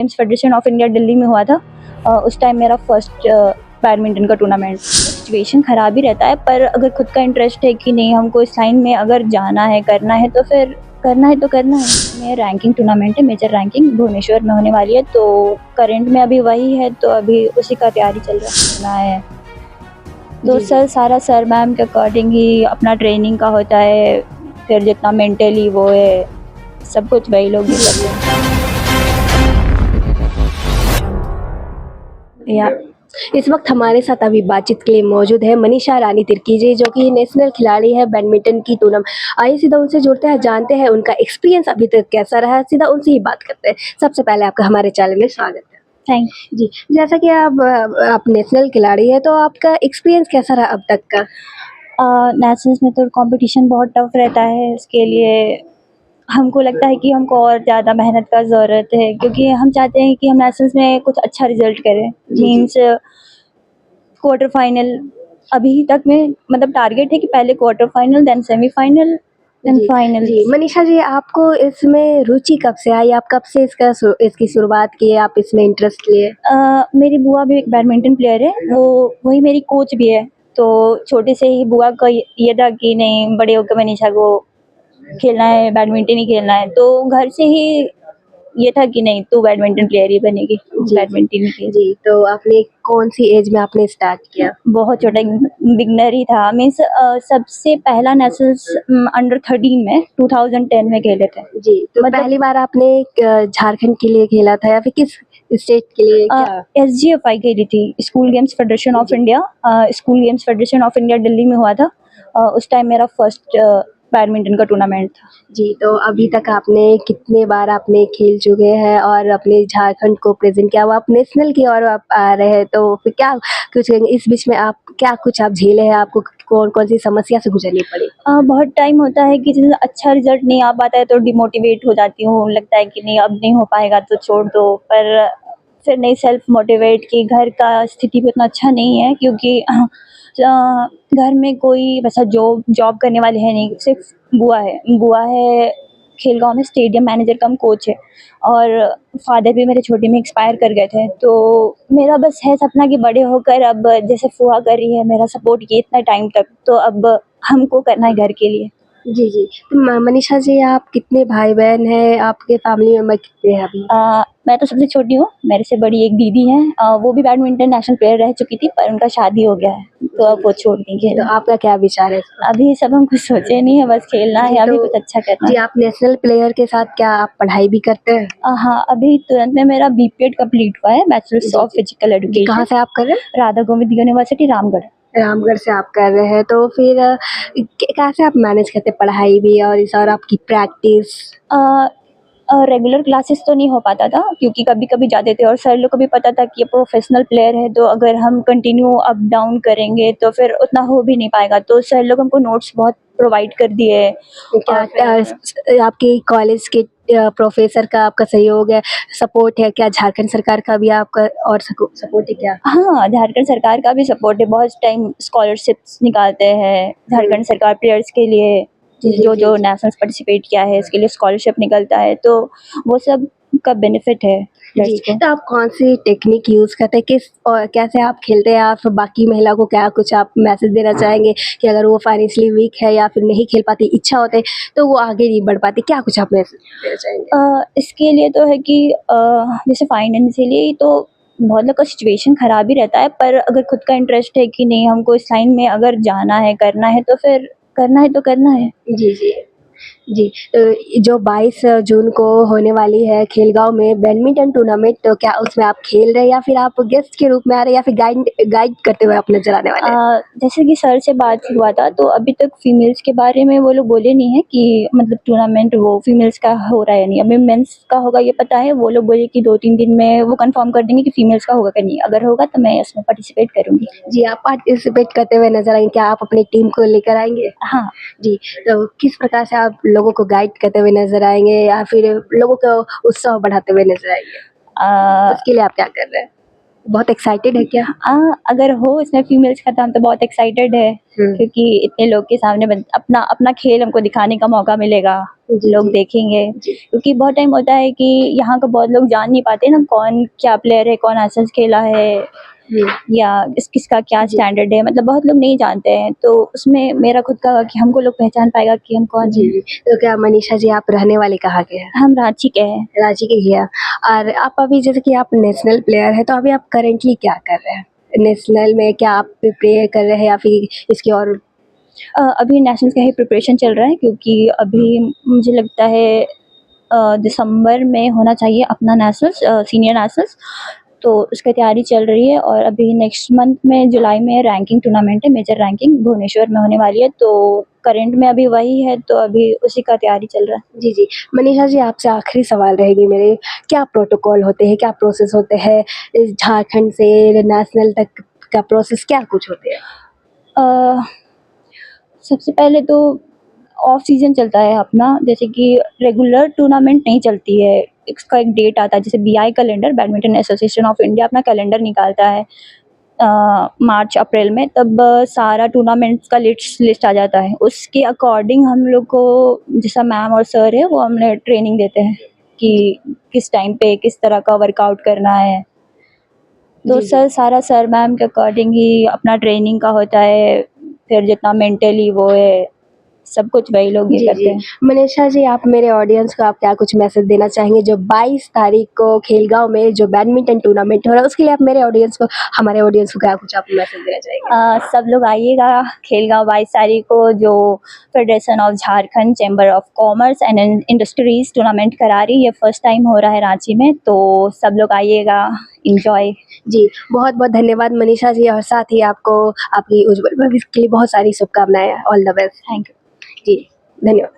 Games federation of India Delhi में हुआ था। उस टाइम मेरा फर्स्ट बैडमिंटन का टूर्नामेंट। सिचुएशन ख़राब ही रहता है, पर अगर खुद का इंटरेस्ट है कि नहीं हमको इस लाइन में अगर जाना है, करना है तो फिर करना है तो करना है। मेरा रैंकिंग टूर्नामेंट है, मेजर रैंकिंग भुवनेश्वर में होने वाली है, तो करंट में अभी वही है, तो अभी उसी का तैयारी चल रहा है। तो जी, सर सारा सर मैम के अकॉर्डिंग ही अपना ट्रेनिंग का होता है, फिर जितना मेंटली वो है सब कुछ वही लोग ही करते हैं। या इस वक्त हमारे साथ अभी बातचीत के लिए मौजूद है मनीषा रानी तिर्की जी, जो कि नेशनल खिलाड़ी है बैडमिंटन की टूर्नामेंट। आइए सीधा उनसे जुड़ते हैं, जानते हैं उनका एक्सपीरियंस अभी तक कैसा रहा, सीधा उनसे ही बात करते हैं। सबसे पहले आपका हमारे चैनल में स्वागत है। थैंक जी, जैसा कि आप नेशनल खिलाड़ी है, तो आपका एक्सपीरियंस कैसा रहा अब तक का? नेशनल्स में तो कंपटीशन बहुत टफ रहता है, इसके लिए हमको लगता है कि हमको और ज़्यादा मेहनत का ज़रूरत है, क्योंकि हम चाहते हैं कि हम नेशनल्स में कुछ अच्छा रिजल्ट करें। जी, जी। मीन्स क्वार्टर फाइनल अभी तक में मतलब टारगेट है कि पहले quarter final, then semifinal, then जी, फाइनल। जी। मनीषा जी, आपको इसमें रुचि कब से आई? आप कब से इसकी शुरुआत की, आप इसमें इंटरेस्ट लिए? मेरी बुआ भी एक बैडमिंटन प्लेयर है, वो वही मेरी कोच भी है। तो छोटे से ही बुआ का ये था कि नहीं बड़े होकर मनीषा को खेलना है, बैडमिंटन ही खेलना है, तो घर से ही ये था कि नहीं तू बैडमिंटन प्लेयर ही बनेगी, जी, जी। बैडमिंटन ही खेल। जी, तो आपने कौन-सी एज में आपने स्टार्ट किया? बहुत छोटा बिगनर ही था। मीन्स सबसे पहला नेशनल्स अंडर 13 में 2010 में खेले थे। जी, तो मतलब पहली बार आपने झारखंड के लिए खेला था या फिर किस स्टेट के लिए क्या? एसजीएफआई खेली थी, स्कूल गेम्स फेडरेशन ऑफ जी। India. School games federation of India Delhi में हुआ था। उस टाइम मेरा फर्स्ट बैडमिंटन का टूर्नामेंट था। जी, तो अभी तक आपने कितने बार आपने खेल चुके हैं और अपने झारखंड को प्रेज़ेंट किया? वो आप नेशनल की ओर आप आ रहे हैं, तो फिर क्या कुछ इस बीच में आप क्या कुछ आप झेले हैं? आपको कौन-कौन सी समस्या से गुज़रनी पड़ी? बहुत टाइम होता है कि जैसे अच्छा रिजल्ट नहीं आ पाता है तो डिमोटिवेट हो जाती हूँ, लगता है कि नहीं अब नहीं हो पाएगा तो छोड़ दो, पर फिर नहीं सेल्फ मोटिवेट कि घर का स्थिति भी उतना अच्छा नहीं है, क्योंकि घर में कोई वैसा जॉब करने वाले है नहीं, सिर्फ बुआ है खेलगांव में स्टेडियम मैनेजर कम कोच है, और फादर भी मेरे छोटे में एक्सपायर कर गए थे। तो मेरा बस है सपना कि बड़े होकर अब जैसे फुआ कर रही है मेरा सपोर्ट किए इतना टाइम तक, तो अब हमको करना है घर के लिए। जी, जी। तो मनीषा जी, आप कितने भाई-बहन हैं? आपके फैमिली मेंबर कितने हैं अभी? मैं तो सबसे छोटी हूँ, मेरे से बड़ी एक दीदी है। वो भी बैडमिंटन नेशनल प्लेयर रह चुकी थी, पर उनका शादी हो गया है, तो अब वो छोड़ दी जी, तो खेलना। आपका क्या विचार है इस पर? अभी सब हम कुछ सोचे नहीं है, बस खेलना जी, है, तो अभी कुछ अच्छा करना जी, है। आप नेशनल प्लेयर के साथ क्या आप पढ़ाई भी करते हैं? हाँ, अभी तुरंत में मेरा बीपीएड कंप्लीट हुआ है, बैचलर्स जी, ऑफ जी। फिजिकल जी, कहाँ एजुकेशन, से आप कर रहे हैं? राधा गोविंद यूनिवर्सिटी रामगढ़। रामगढ़ से आप कर रहे हैं, तो फिर कैसे आप मैनेज करते हैं पढ़ाई भी और इस और आपकी प्रैक्टिस? रेगुलर क्लासेस तो नहीं हो पाता था, क्योंकि कभी-कभी जाते थे और सर लोग को भी पता था कि ये प्रोफेशनल प्लेयर है, तो अगर हम कंटिन्यू अप डाउन करेंगे तो फिर उतना हो भी नहीं पाएगा, तो सर लोग हमको नोट्स बहुत प्रोवाइड कर दिए। क्या और फिर आपके कॉलेज के प्रोफेसर का आपका सहयोग है, सपोर्ट है क्या? झारखंड सरकार का भी आपका और सपोर्ट है क्या? हाँ, झारखंड सरकार का भी सपोर्ट है, बहुत टाइम स्कॉलरशिप्स निकालते हैं हुँ। झारखंड सरकार प्लेयर्स के लिए, जी, जो जी, जो जी। नेशनल्स पार्टिसिपेट किया है इसके लिए स्कॉलरशिप निकलता है, तो वो सब का बेनिफिट है जी, प्लेयर्स को। तो आप कौन-सी टेक्निक यूज़ करते हैं? किस और कैसे आप खेलते हैं? आप बाकी महिला को क्या कुछ आप मैसेज देना चाहेंगे कि अगर वो फाइनेंशियली वीक है या फिर नहीं खेल पाती, इच्छा होता है, तो वो आगे नहीं बढ़ पाती, क्या कुछ आप मैसेज देना चाहेंगे? इसके लिए तो है कि जैसे फाइनेंशियली तो बहुत लोग का सिचुएशन ख़राब ही रहता है, पर अगर खुद का इंटरेस्ट है कि नहीं हमको इस लाइन में अगर जाना है, करना है, तो फिर करना है तो करना है। जी, जी। जी, जो 22 जून को होने वाली है खेलगाँव में बैडमिंटन टूर्नामेंट, तो क्या उसमें आप खेल रहे हैं या फिर आप गेस्ट के रूप में आ रहे हैं या फिर गाइड करते हुए आप नज़र आने वाले हैं? जैसे कि सर से बात हुआ था, तो अभी तक फीमेल्स के बारे में वो लोग बोले नहीं हैं कि मतलब टूर्नामेंट वो फीमेल्स का हो रहा है या नहीं। अभी मेंस का होगा ये पता है, वो लोग बोले कि 2-3 दिन में वो कंफर्म कर देंगे कि फीमेल्स का होगा कि नहीं। अगर होगा तो मैं इसमें पार्टिसिपेट करूँगी। जी, आप पार्टिसिपेट करते हुए नज़र आएँगे, क्या आप अपनी टीम को लेकर आएँगे? हाँ। जी, तो किस प्रकार से आप लोगों को गाइड करते हुए नज़र आएँगे या फिर लोगों का उत्साह बढ़ाते हुए नज़र आएँगे? अ उसके लिए आप क्या कर रहे हैं? बहुत एक्साइटेड है क्या? अगर हो इसमें फीमेल्स का तो हम तो बहुत एक्साइटेड है, क्योंकि इतने लोग के सामने अपना अपना खेल हमको दिखाने का मौका मिलेगा, जी, लोग जी। देखेंगे। जी। क्योंकि बहुत टाइम होता है कि यहाँ का बहुत लोग जान नहीं पाते ना कौन क्या प्लेयर है, कौन ऐसा खेला है या किसका क्या जी। स्टैंडर्ड है, मतलब बहुत लोग नहीं जानते हैं, तो उसमें मेरा खुद का कि हमको लोग पहचान पाएगा कि हम कौन जी, हैं। जी। तो क्या मनीषा जी आप रहने वाले कहाँ के हैं? हम रांची के हैं। रांची के ही हैं। और आप अभी जैसे कि आप नेशनल प्लेयर हैं, तो अभी आप करंटली क्या कर रहे हैं? नेशनल में क्या आप प्रिपेयर कर रहे हैं या फिर इसकी और अभी नेशनल का ही प्रिपरेशन चल रहा है, क्योंकि अभी मुझे लगता है दिसंबर में होना चाहिए अपना नेशनल्स, सीनियर नेशनल्स, तो उसकी तैयारी चल रही है। और अभी नेक्स्ट मंथ में जुलाई में रैंकिंग टूर्नामेंट है, मेजर रैंकिंग भुवनेश्वर में होने वाली है, तो करंट में अभी वही है, तो अभी उसी का तैयारी चल रहा है। जी, जी। मनीषा जी आपसे आखिरी सवाल रहेगी मेरे, क्या प्रोटोकॉल होते हैं, क्या प्रोसेस होते हैं इस झारखंड से नेशनल तक का प्रोसेस क्या कुछ होते हैं? अ, सबसे पहले तो ऑफ सीजन चलता है अपना, जैसे कि रेगुलर टूर्नामेंट नहीं चलती है, इसका एक डेट आता है, जैसे BI calendar, badminton association of India अपना कैलेंडर निकालता है मार्च अप्रैल में, तब सारा टूर्नामेंट्स का लिस्ट आ जाता है, उसके अकॉर्डिंग हम लोग को जैसा मैम और सर है वो हमें ट्रेनिंग देते हैं कि किस टाइम पे किस तरह का वर्कआउट करना है, तो जी, जी। सर मैम के अकॉर्डिंग ही अपना ट्रेनिंग का होता है, फिर जितना मेंटली वो है सब कुछ वही लोग ये जी, करते जी। हैं। मनीषा जी आप मेरे ऑडियंस को आप क्या कुछ मैसेज देना चाहेंगे जो 22 तारीख को खेलगाँव में जो बैडमिंटन टूर्नामेंट हो रहा है उसके लिए आप मेरे ऑडियंस को हमारे ऑडियंस को क्या कुछ आप मैसेज देना चाहेंगे? सब लोग आइएगा खेलगाँव 22 तारीख को, जो federation of Jharkhand chamber of commerce and industries tournament करा रही है, फर्स्ट टाइम हो रहा है रांची में, तो सब लोग आइएगा, एंजॉय। जी, बहुत-बहुत धन्यवाद मनीषा जी और साथ ही आपको आपकी उज्ज्वल भविष्य के लिए बहुत सारी शुभकामनाएँ। All the best. Thank you. जी, धन्यवाद।